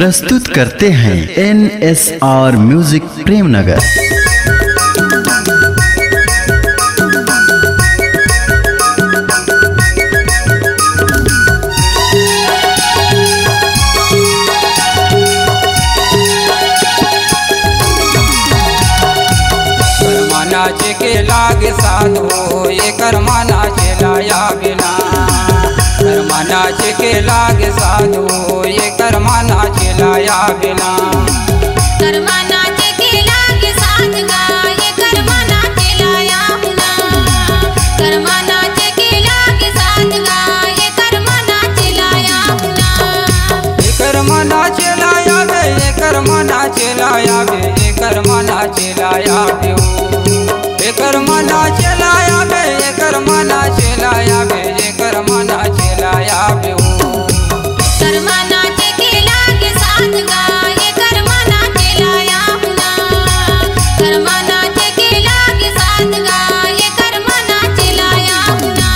प्रस्तुत करते हैं NSR म्यूजिक प्रेमनगर। कर्मानाचे के लागे साधो ये कर्मानाचे लाया बिना। कर्मानाचे के लागे साधो ये कर्मानाचे लाया बिना। कर्मानाचे के लागे साधगा ये कर्मानाचे लाया बिना। कर्मानाचे के लागे साधगा ये कर्मानाचे लाया बिना। ये कर्मानाचे लाया बे ये कर्मानाचे लाया बे ये कर्मानाचे लाया बे ये कर्मानाचे लाया बे ये कर्मानाचे लाया बे ये कर्मानाचे लाया बे। कर्मानाचे के लागे साधगा ये कर्मानाचे लाया बिना। कर्मानाचे के लागे साधगा ये कर्मानाचे लाया बिना।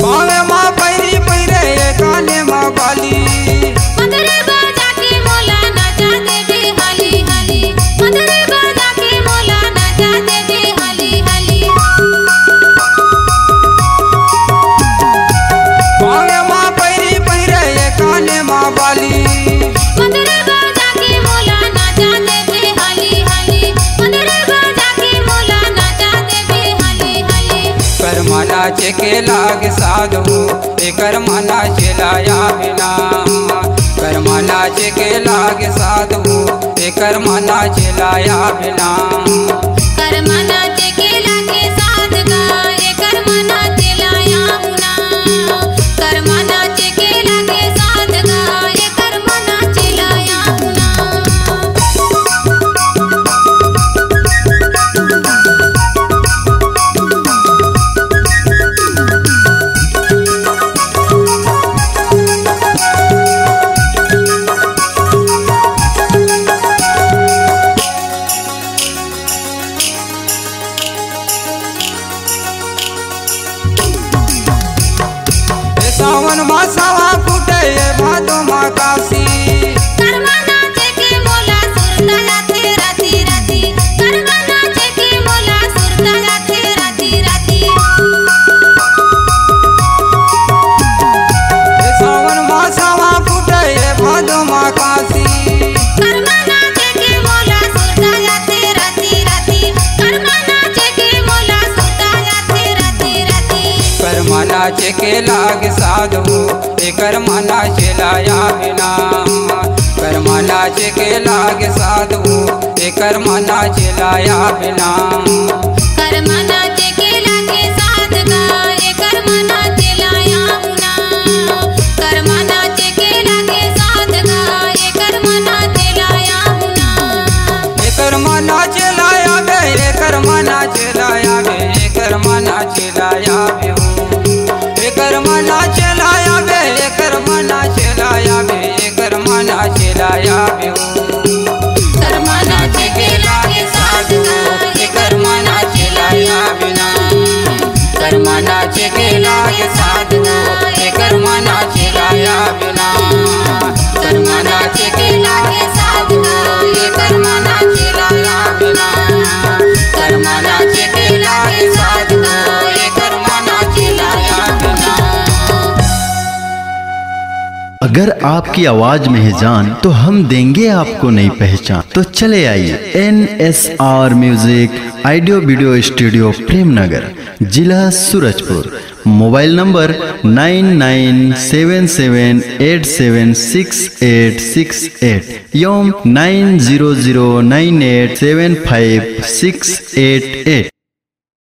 बावे माँ पैरी पैरे काने माँ बाली। मंदरे बाजा के मोला नाचा देवे हाली हाली। मंदरे बाजा के मोला नाचा देवे हाली हाली। बावे माँ पैरी पैरे काने माँ बाली। मंदरे बाजा के मोला नाचा देवे हाली हाली। मंदरे बाजा के मोला नाचा देवे हाली हाली। कर्मानाचे के लागे साधो ये कर्मानाचे लाया बिना। कर्मानाचे के लागे साधो ये कर्मानाचे लाया बिना। कर्मानाचे के लागे साधगा ये कर्मानाचे लाया बिना। कर्मानाचे के लागे साधगा ये कर्मानाचे लाया बिना। सावन मासावा फुटे भादो माँ काशी। कर्मानाचे के मोला सुरता जाते राती राती। कर्मानाचे के मोला सुरता जाते राती राती। सावन मासावा फुटे भादो माँ काशी। कर्मानाचे के मोला सुरता जाते राती राती। कर्मानाचे के मोला सुरता जाते राती राती। कर्मानाचे के लागे साधो ये कर्मानाचे लाया बिना। कर्मानाचे के लागे साधो ये कर्मानाचे लाया बिना। कर्मानाचे के लागे साधगा ये कर्मानाचे लाया बिना। कर्मानाचे के लागे साधगा ये कर्मानाचे लाया बिना। ये कर्मानाचे लाया बे ये कर्मानाचे लाया बे ये कर्मानाचे लाया बे ये कर्मानाचे लाया बे ये कर्मानाचे लाया बे ये कर्मानाचे लाया बे। कर्मानाचे के लागे साधगा ये कर्मानाचे लाया बिना। कर्मानाचे के लागे साधो ये कर्मानाचे लाया बिना। कर्मानाचे के लागे साधो ये कर्मानाचे लाया बिना। कर्मानाचे के लागे साधो ये कर्मानाचे लाया बिना। अगर आपकी आवाज में है जान तो हम देंगे आपको नई पहचान। तो चले आइए NSR music audio video studio Premnagar, जिला सूरजपुर। मोबाइल नंबर 9977876868 एवं 9009875688।